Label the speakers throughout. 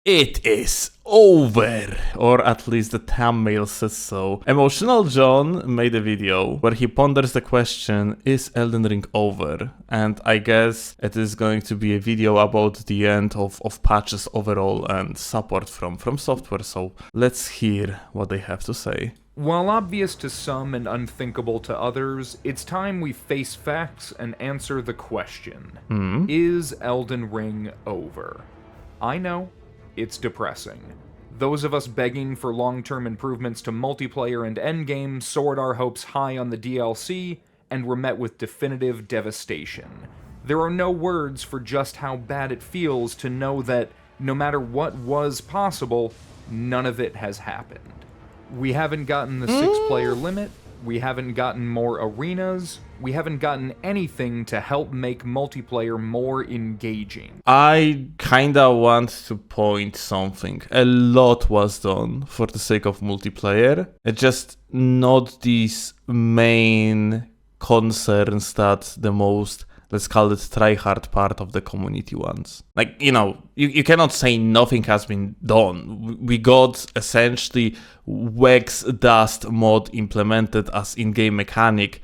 Speaker 1: It is over, or at least the thumbnail says so. Emotional John made a video where he ponders the question, is Elden Ring over? And I guess it is going to be a video about the end of patches overall and support from FromSoftware, so let's hear what they have to say.
Speaker 2: While obvious to some and unthinkable to others, it's time we face facts and answer the question. Is Elden Ring over? I know. It's depressing. Those of us begging for long-term improvements to multiplayer and endgame soared our hopes high on the DLC and were met with definitive devastation. There are no words for just how bad it feels to know that, no matter what was possible, none of it has happened. We haven't gotten the 6-player limit, we haven't gotten more arenas, we haven't gotten anything to help make multiplayer more engaging.
Speaker 1: I kinda want to point something. A lot was done for the sake of multiplayer. It's just not these main concerns that the most, let's call it, try-hard part of the community wants. Like, you cannot say nothing has been done. We got essentially Wax Dust mod implemented as in-game mechanic,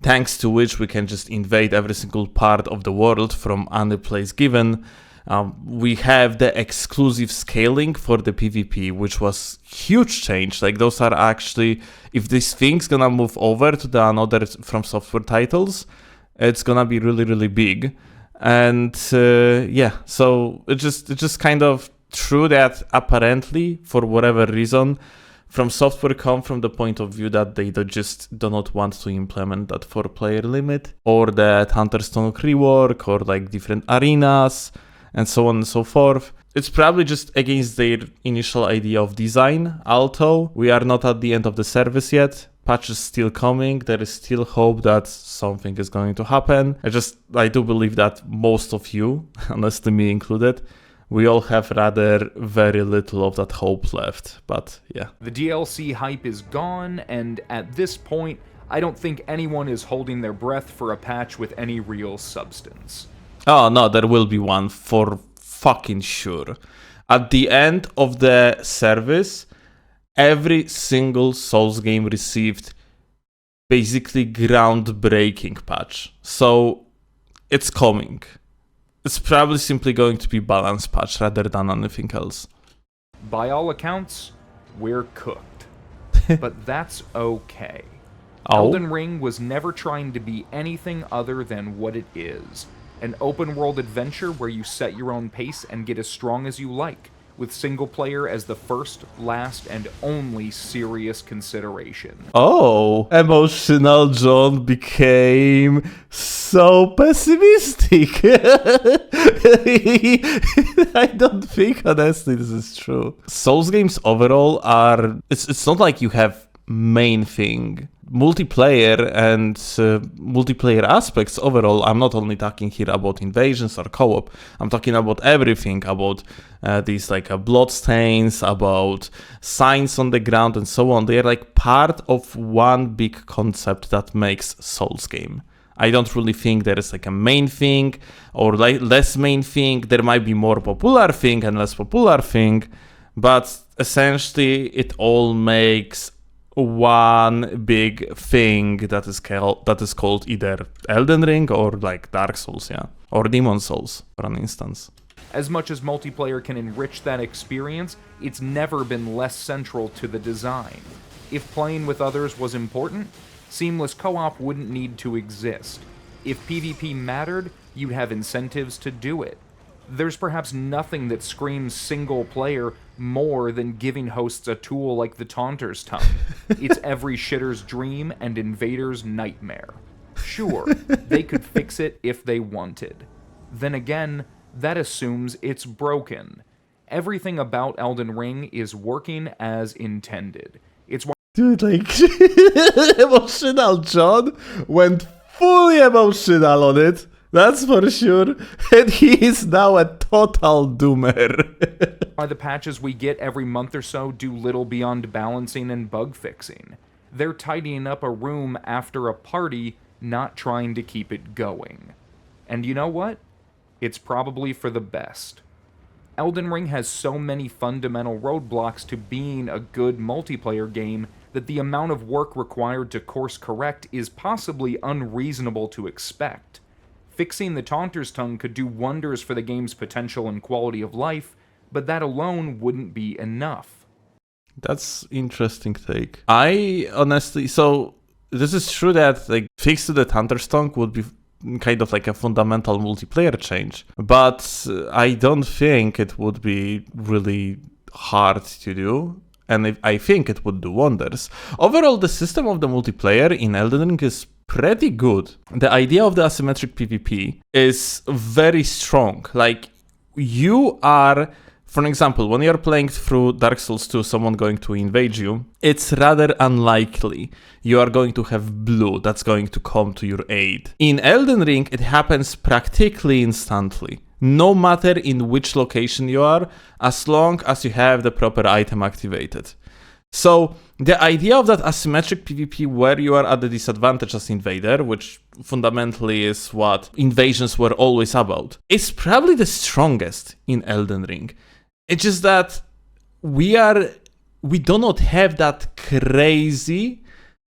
Speaker 1: thanks to which we can just invade every single part of the world from any place given. We have the exclusive scaling for the PvP, which was huge change. Like, those are actually, if this thing's gonna move over to the another FromSoftware titles, it's gonna be really, really big. And yeah, so it's just kind of true that apparently, for whatever reason, FromSoftware come from the point of view that they just do not want to implement that 4-player limit, or that Hunterstone rework, or like different arenas, and so on and so forth. It's probably just against their initial idea of design, although we are not at the end of the service yet. Patch is still coming, there is still hope that something is going to happen. I do believe that most of you, honestly me included, we all have rather very little of that hope left, but yeah.
Speaker 2: The DLC hype is gone, and at this point, I don't think anyone is holding their breath for a patch with any real substance.
Speaker 1: Oh no, there will be one for fucking sure. At the end of the service, every single Souls game received basically groundbreaking patch. So it's coming. It's probably simply going to be balance patch rather than anything else.
Speaker 2: By all accounts, we're cooked. But that's okay.
Speaker 1: Oh?
Speaker 2: Elden Ring was never trying to be anything other than what it is. An open-world adventure where you set your own pace and get as strong as you like, with single player as the first, last, and only serious consideration.
Speaker 1: Oh, Emotional John became so pessimistic. I don't think, honestly, this is true. Souls games overall are... It's not like you have main thing. Multiplayer and multiplayer aspects overall, I'm not only talking here about invasions or co-op, I'm talking about everything, about these like bloodstains, about signs on the ground and so on. They are like part of one big concept that makes Souls game. I don't really think there is like a main thing or like less main thing. There might be more popular thing and less popular thing, but essentially it all makes one big thing that is called either Elden Ring or like Dark Souls, yeah, or Demon Souls, for an instance.
Speaker 2: As much as multiplayer can enrich that experience, it's never been less central to the design. If playing with others was important, seamless co-op wouldn't need to exist. If PvP mattered, you'd have incentives to do it. There's perhaps nothing that screams single player more than giving hosts a tool like the Taunter's Tongue. It's every shitter's dream and invader's nightmare. Sure, they could fix it if they wanted. Then again, that assumes it's broken. Everything about Elden Ring is working as intended. It's why...
Speaker 1: Dude, like, Emotional John went fully emotional on it. That's for sure. And he is now a total doomer.
Speaker 2: Why the patches we get every month or so do little beyond balancing and bug fixing. They're tidying up a room after a party, not trying to keep it going. And you know what? It's probably for the best. Elden Ring has so many fundamental roadblocks to being a good multiplayer game that the amount of work required to course correct is possibly unreasonable to expect. Fixing the Taunter's Tongue could do wonders for the game's potential and quality of life, but that alone wouldn't be enough.
Speaker 1: That's interesting take. I honestly, so this is true that like fix to the Thunderstorm would be kind of like a fundamental multiplayer change, but I don't think it would be really hard to do, and I think it would do wonders. Overall, the system of the multiplayer in Elden Ring is pretty good. The idea of the asymmetric PvP is very strong. Like, you are, for example, when you're playing through Dark Souls 2, someone going to invade you, it's rather unlikely you are going to have blue that's going to come to your aid. In Elden Ring, it happens practically instantly, no matter in which location you are, as long as you have the proper item activated. So the idea of that asymmetric PvP where you are at a disadvantage as invader, which fundamentally is what invasions were always about, is probably the strongest in Elden Ring. It's just that we do not have that crazy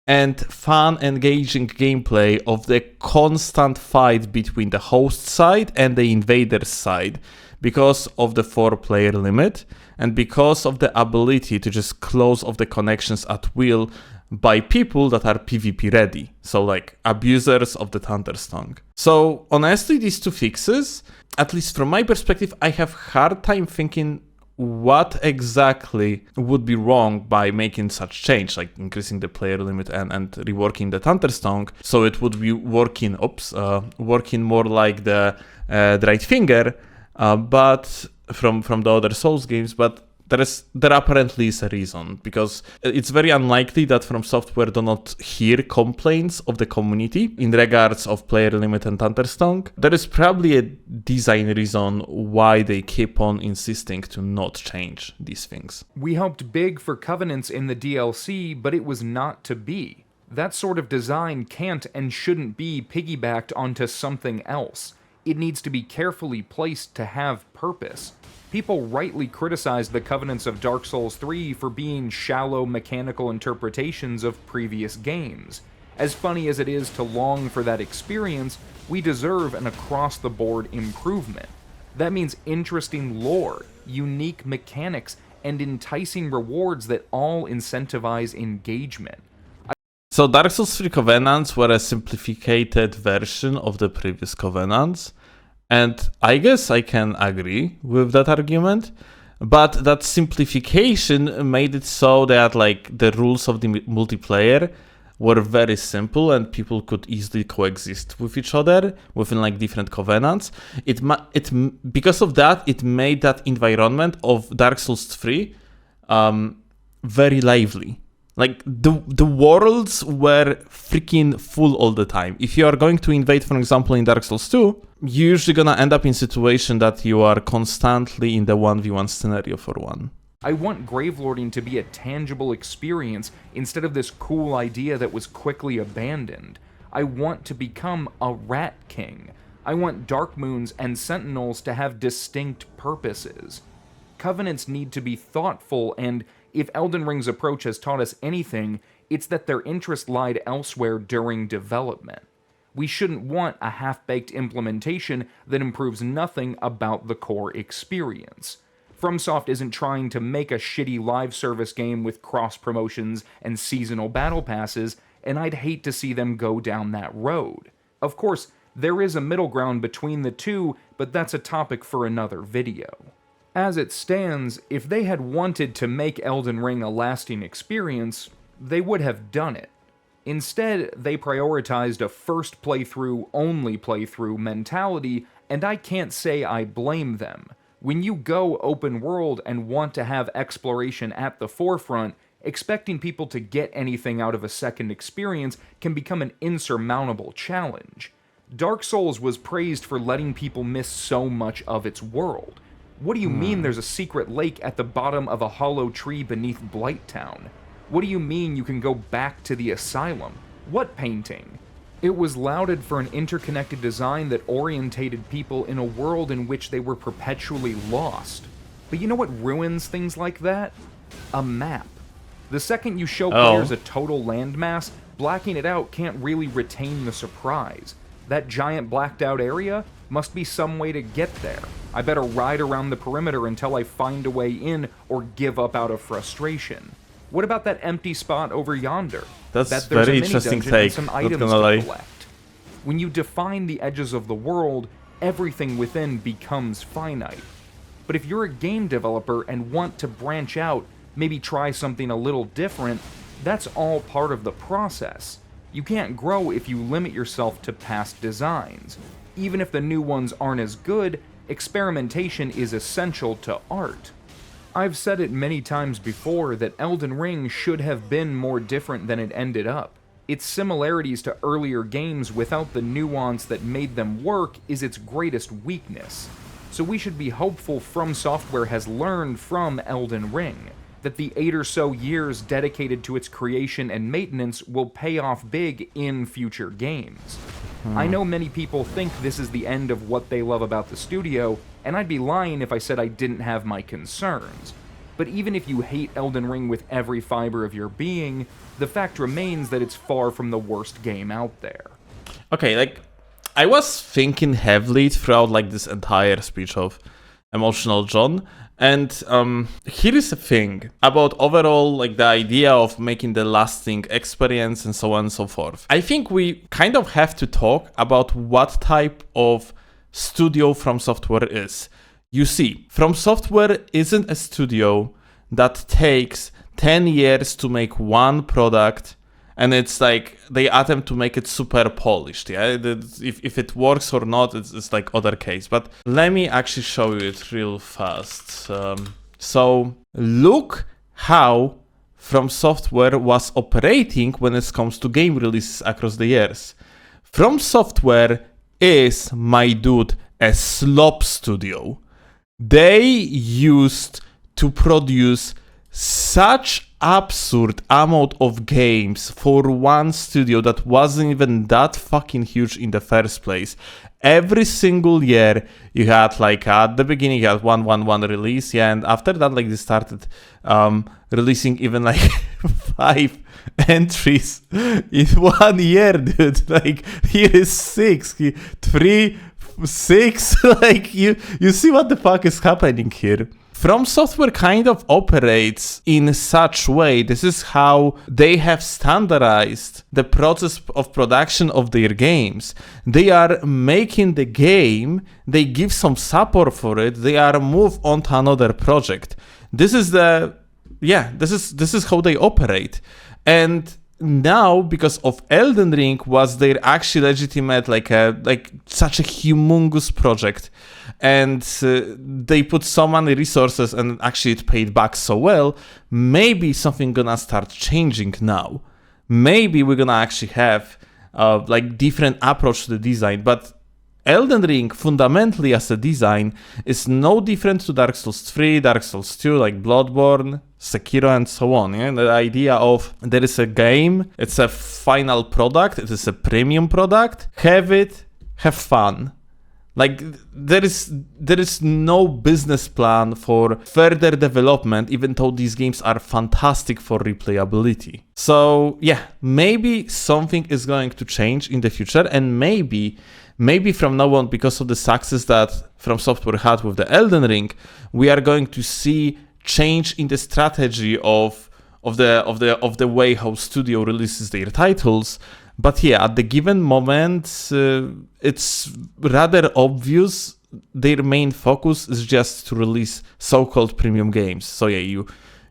Speaker 1: and fun, engaging gameplay of the constant fight between the host side and the invader side because of the 4-player limit and because of the ability to just close off the connections at will by people that are PvP ready, so like abusers of the Thunder's Tongue. So honestly, these two fixes, at least from my perspective, I have hard time thinking what exactly would be wrong by making such change, like increasing the player limit and reworking the Thunder's Tongue, so it would be working more like the right finger, but from the other Souls games, but there apparently is a reason, because it's very unlikely that FromSoftware do not hear complaints of the community in regards of player limit and Thunder's Tongue. There is probably a design reason why they keep on insisting to not change these things.
Speaker 2: We hoped big for Covenants in the DLC, but it was not to be. That sort of design can't and shouldn't be piggybacked onto something else. It needs to be carefully placed to have purpose. People rightly criticized the Covenants of Dark Souls 3 for being shallow mechanical interpretations of previous games. As funny as it is to long for that experience, we deserve an across-the-board improvement. That means interesting lore, unique mechanics, and enticing rewards that all incentivize engagement.
Speaker 1: So Dark Souls 3 Covenants were a simplified version of the previous Covenants, and I guess I can agree with that argument, but that simplification made it so that like the rules of the multiplayer were very simple and people could easily coexist with each other within like different Covenants. Because of that, it made that environment of Dark Souls 3 very lively. Like, the worlds were freaking full all the time. If you are going to invade, for example, in Dark Souls 2, you're usually gonna end up in a situation that you are constantly in the 1v1 scenario for one.
Speaker 2: I want Gravelording to be a tangible experience instead of this cool idea that was quickly abandoned. I want to become a Rat King. I want Dark Moons and Sentinels to have distinct purposes. Covenants need to be thoughtful, and if Elden Ring's approach has taught us anything, it's that their interest lied elsewhere during development. We shouldn't want a half-baked implementation that improves nothing about the core experience. FromSoft isn't trying to make a shitty live service game with cross-promotions and seasonal battle passes, and I'd hate to see them go down that road. Of course, there is a middle ground between the two, but that's a topic for another video. As it stands, if they had wanted to make Elden Ring a lasting experience, they would have done it. Instead, they prioritized a first playthrough, only playthrough mentality, and I can't say I blame them. When you go open world and want to have exploration at the forefront, expecting people to get anything out of a second experience can become an insurmountable challenge. Dark Souls was praised for letting people miss so much of its world. What do you mean there's a secret lake at the bottom of a hollow tree beneath Blighttown? What do you mean you can go back to the asylum? What painting? It was lauded for an interconnected design that orientated people in a world in which they were perpetually lost. But you know what ruins things like that? A map. The second you show
Speaker 1: Oh.
Speaker 2: players a total landmass, blacking it out can't really retain the surprise. That giant blacked out area must be some way to get there. I better ride around the perimeter until I find a way in or give up out of frustration. What about that empty spot over yonder?
Speaker 1: That's
Speaker 2: That there's
Speaker 1: very
Speaker 2: a
Speaker 1: interesting
Speaker 2: mini-dungeon and
Speaker 1: take,
Speaker 2: some
Speaker 1: not
Speaker 2: items
Speaker 1: gonna
Speaker 2: to
Speaker 1: lie.
Speaker 2: collect. When you define the edges of the world, everything within becomes finite. But if you're a game developer and want to branch out, maybe try something a little different, that's all part of the process. You can't grow if you limit yourself to past designs. Even if the new ones aren't as good, experimentation is essential to art. I've said it many times before that Elden Ring should have been more different than it ended up. Its similarities to earlier games without the nuance that made them work is its greatest weakness. So we should be hopeful FromSoftware has learned from Elden Ring, that the 8 or so years dedicated to its creation and maintenance will pay off big in future games. I know many people think this is the end of what they love about the studio, and I'd be lying if I said I didn't have my concerns. But even if you hate Elden Ring with every fiber of your being, the fact remains that it's far from the worst game out there.
Speaker 1: Okay, like, I was thinking heavily throughout, like, this entire speech of Emotional John, and here is the thing about overall, like, the idea of making the lasting experience and so on and so forth. I think we kind of have to talk about what type of studio FromSoftware is. You see, FromSoftware isn't a studio that takes 10 years to make one product and it's like they attempt to make it super polished. Yeah, if it works or not, it's like other case. But let me actually show you it real fast. So look how FromSoftware was operating when it comes to game releases across the years. FromSoftware is, my dude, a slop studio. They used to produce such absurd amount of games for one studio that wasn't even that fucking huge in the first place. Every single year you had, like, at the beginning you had one release, yeah, and after that, like, they started releasing even like 5 entries in 1 year, dude. Like, here is 6, 3, 6. Like, you see what the fuck is happening here. FromSoftware kind of operates in such way. This is how they have standardized the process of production of their games. They are making the game, they give some support for it, they are move on to another project. This is how they operate. And now, because of Elden Ring was their actually legitimate, like such a humongous project, and they put so many resources and actually it paid back so well, maybe something gonna start changing now. Maybe we're gonna actually have like different approach to the design, but Elden Ring, fundamentally as a design, is no different to Dark Souls 3, Dark Souls 2, like Bloodborne, Sekiro, and so on. Yeah? The idea of there is a game, it's a final product, it is a premium product, have it, have fun. Like, there is no business plan for further development, even though these games are fantastic for replayability. So yeah, maybe something is going to change in the future, and maybe from now on, because of the success that FromSoftware had with the Elden Ring, we are going to see change in the strategy of the way how studio releases their titles. But yeah, at the given moment, it's rather obvious their main focus is just to release so-called premium games. So yeah,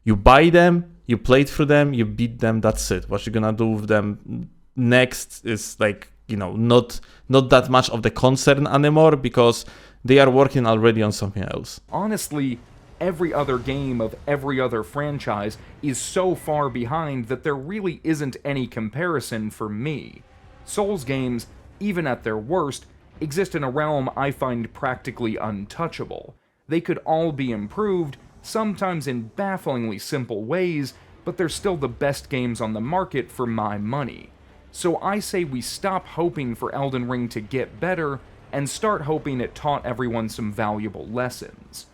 Speaker 1: you buy them, you play through them, you beat them, that's it. What you're gonna do with them next is, like, you know, not that much of the concern anymore, because they are working already on something else.
Speaker 2: Honestly, every other game of every other franchise is so far behind that there really isn't any comparison for me. Souls games, even at their worst, exist in a realm I find practically untouchable. They could all be improved, sometimes in bafflingly simple ways, but they're still the best games on the market for my money. So I say we stop hoping for Elden Ring to get better and start hoping it taught everyone some valuable lessons.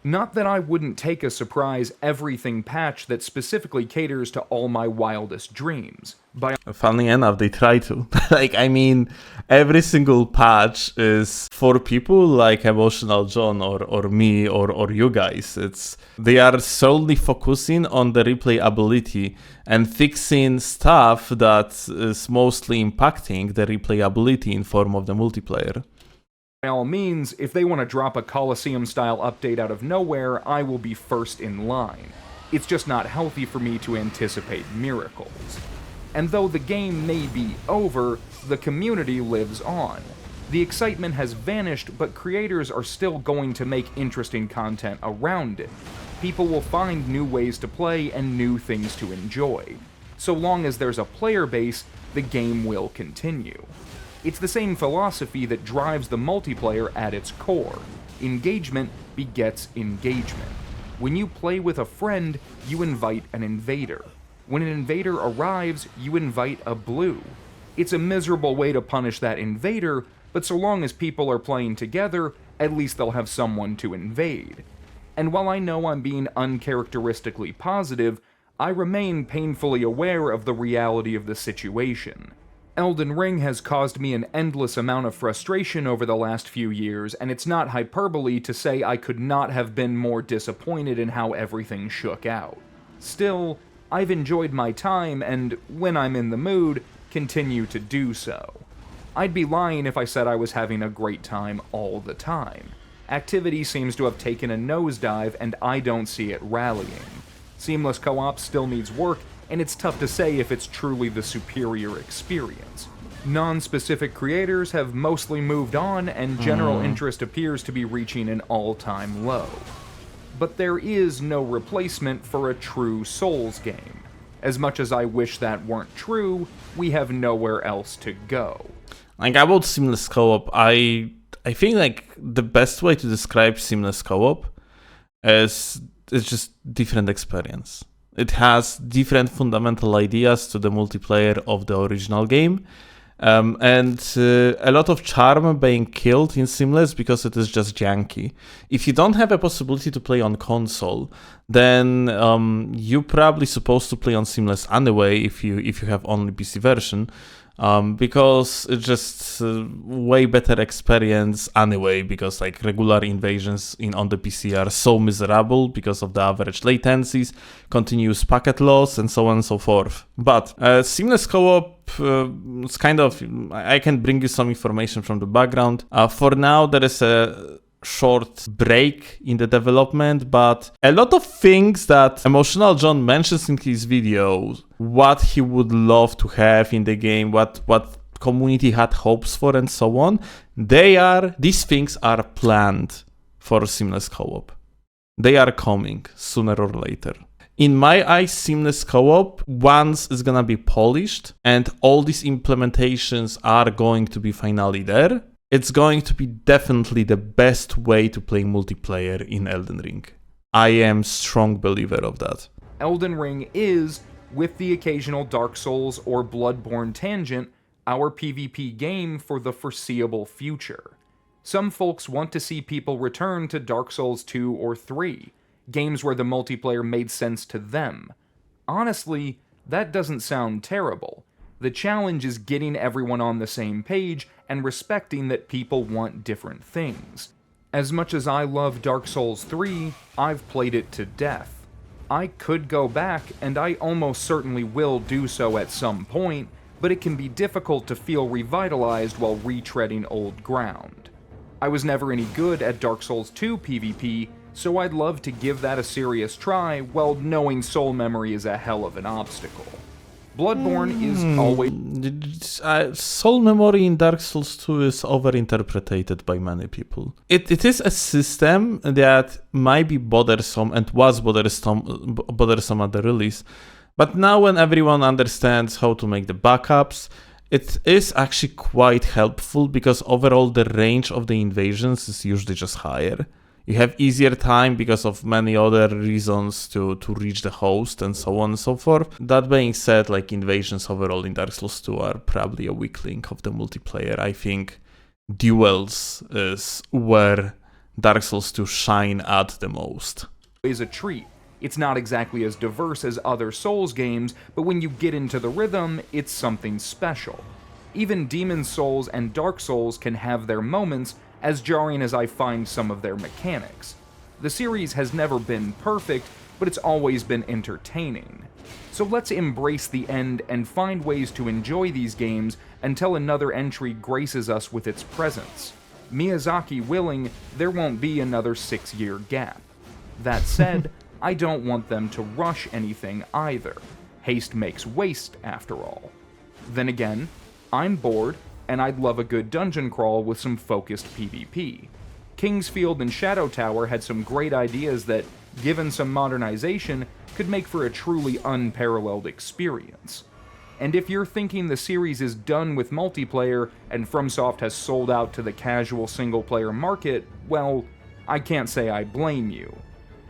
Speaker 2: Not that I wouldn't take a surprise everything patch that specifically caters to all my wildest dreams. By
Speaker 1: Funnily enough, they try to. Every single patch is for people like Emotional John or me or you guys. They are solely focusing on the replayability and fixing stuff that is mostly impacting the replayability in form of the multiplayer.
Speaker 2: By all means, if they want to drop a Coliseum-style update out of nowhere, I will be first in line. It's just not healthy for me to anticipate miracles. And though the game may be over, the community lives on. The excitement has vanished, but creators are still going to make interesting content around it. People will find new ways to play and new things to enjoy. So long as there's a player base, the game will continue. It's the same philosophy that drives the multiplayer at its core. Engagement begets engagement. When you play with a friend, you invite an invader. When an invader arrives, you invite a blue. It's a miserable way to punish that invader, but so long as people are playing together, at least they'll have someone to invade. And while I know I'm being uncharacteristically positive, I remain painfully aware of the reality of the situation. Elden Ring has caused me an endless amount of frustration over the last few years, and it's not hyperbole to say I could not have been more disappointed in how everything shook out. Still, I've enjoyed my time, and when I'm in the mood, continue to do so. I'd be lying if I said I was having a great time all the time. Activity seems to have taken a nosedive, and I don't see it rallying. Seamless co-op still needs work, and it's tough to say if it's truly the superior experience. Non-specific creators have mostly moved on, and general interest appears to be reaching an all-time low. But there is no replacement for a true Souls game. As much as I wish that weren't true, we have nowhere else to go.
Speaker 1: About seamless co-op, I think the best way to describe seamless co-op is it's just different experience. It has different fundamental ideas to the multiplayer of the original game, and a lot of charm being killed in seamless because it is just janky. If you don't have a possibility to play on console, then you're probably supposed to play on seamless anyway if you have only PC version. Because it's just way better experience anyway, because regular invasions on the PC are so miserable because of the average latencies, continuous packet loss, and so on and so forth. But seamless co-op, it's I can bring you some information from the background. For now, there is a short break in the development, but a lot of things that Emotional John mentions in his videos, what he would love to have in the game, what community had hopes for, and so on, these things are planned for seamless co-op. They are coming sooner or later. In my eyes, seamless co-op, once it's gonna be polished and all these implementations are going to be finally there, it's going to be definitely the best way to play multiplayer in Elden Ring. I am a strong believer of that.
Speaker 2: Elden Ring is, with the occasional Dark Souls or Bloodborne tangent, our PvP game for the foreseeable future. Some folks want to see people return to Dark Souls 2 or 3, games where the multiplayer made sense to them. Honestly, that doesn't sound terrible. The challenge is getting everyone on the same page and respecting that people want different things. As much as I love Dark Souls 3, I've played it to death. I could go back, and I almost certainly will do so at some point, but it can be difficult to feel revitalized while retreading old ground. I was never any good at Dark Souls 2 PvP, so I'd love to give that a serious try, while knowing soul memory is a hell of an obstacle. Bloodborne is always...
Speaker 1: Soul memory in Dark Souls 2 is overinterpreted by many people. It is a system that might be bothersome and was bothersome at the release, but now when everyone understands how to make the backups, it is actually quite helpful because overall the range of the invasions is usually just higher. You have easier time because of many other reasons to reach the host and so on and so forth. That being said, invasions overall in Dark Souls 2 are probably a weak link of the multiplayer. I think duels is where Dark Souls 2 shine at the most.
Speaker 2: Is a treat. It's not exactly as diverse as other Souls games, but when you get into the rhythm, it's something special. Even Demon's Souls and Dark Souls can have their moments, as jarring as I find some of their mechanics. The series has never been perfect, but it's always been entertaining. So let's embrace the end and find ways to enjoy these games until another entry graces us with its presence. Miyazaki willing, there won't be another 6-year gap. That said, I don't want them to rush anything either. Haste makes waste, after all. Then again, I'm bored, and I'd love a good dungeon crawl with some focused PvP. Kingsfield and Shadow Tower had some great ideas that, given some modernization, could make for a truly unparalleled experience. And if you're thinking the series is done with multiplayer and FromSoft has sold out to the casual single-player market, well, I can't say I blame you.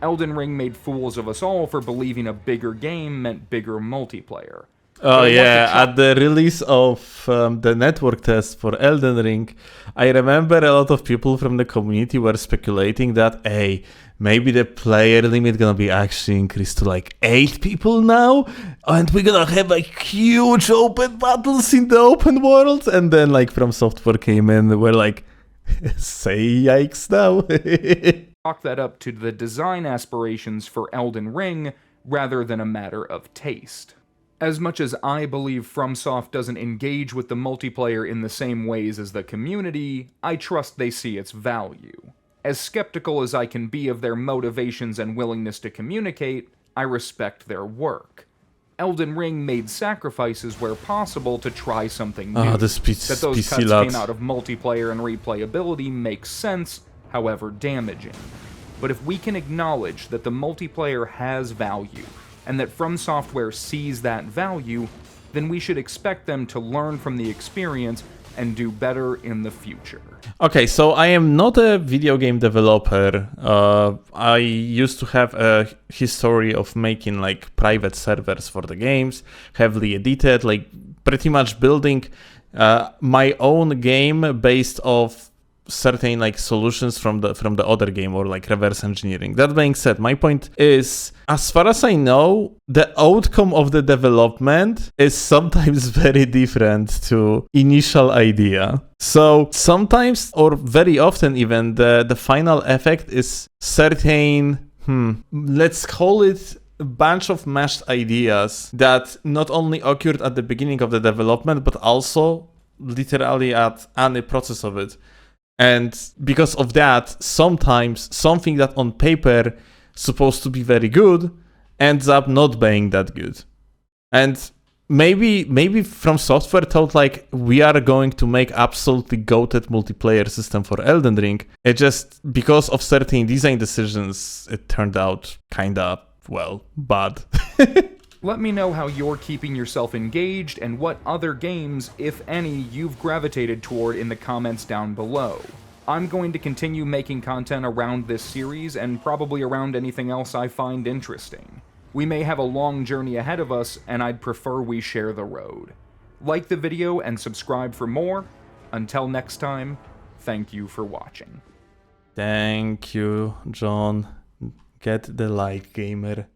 Speaker 2: Elden Ring made fools of us all for believing a bigger game meant bigger multiplayer.
Speaker 1: Oh yeah, at the release of the network test for Elden Ring, I remember a lot of people from the community were speculating that, hey, maybe the player limit gonna be actually increased to like 8 people now, and we're gonna have like huge open battles in the open world, and then like FromSoftware came in and were like, say yikes now.
Speaker 2: Chalk that up to the design aspirations for Elden Ring rather than a matter of taste. As much as I believe FromSoft doesn't engage with the multiplayer in the same ways as the community, I trust they see its value. As skeptical as I can be of their motivations and willingness to communicate, I respect their work. Elden Ring made sacrifices where possible to try something new.
Speaker 1: That
Speaker 2: those
Speaker 1: PC
Speaker 2: cuts
Speaker 1: lads
Speaker 2: came out of multiplayer and replayability makes sense, however damaging. But if we can acknowledge that the multiplayer has value, and that FromSoftware sees that value, then we should expect them to learn from the experience and do better in the future.
Speaker 1: Okay, so I am not a video game developer. I used to have a history of making like private servers for the games, heavily edited, like pretty much building my own game based off certain like solutions from the other game, or like reverse engineering. That being said, my point is, as far as I know, the outcome of the development is sometimes very different to initial idea. So sometimes, or very often even, the final effect is certain, let's call it a bunch of mashed ideas that not only occurred at the beginning of the development, but also literally at any process of it. And because of that, sometimes something that on paper supposed to be very good ends up not being that good. And maybe FromSoftware thought like, we are going to make absolutely goated multiplayer system for Elden Ring. It just, because of certain design decisions, it turned out kinda, well, bad.
Speaker 2: Let me know how you're keeping yourself engaged and what other games, if any, you've gravitated toward in the comments down below. I'm going to continue making content around this series and probably around anything else I find interesting. We may have a long journey ahead of us, and I'd prefer we share the road. Like the video and subscribe for more. Until next time, thank you for watching.
Speaker 1: Thank you, John. Get the like, gamer.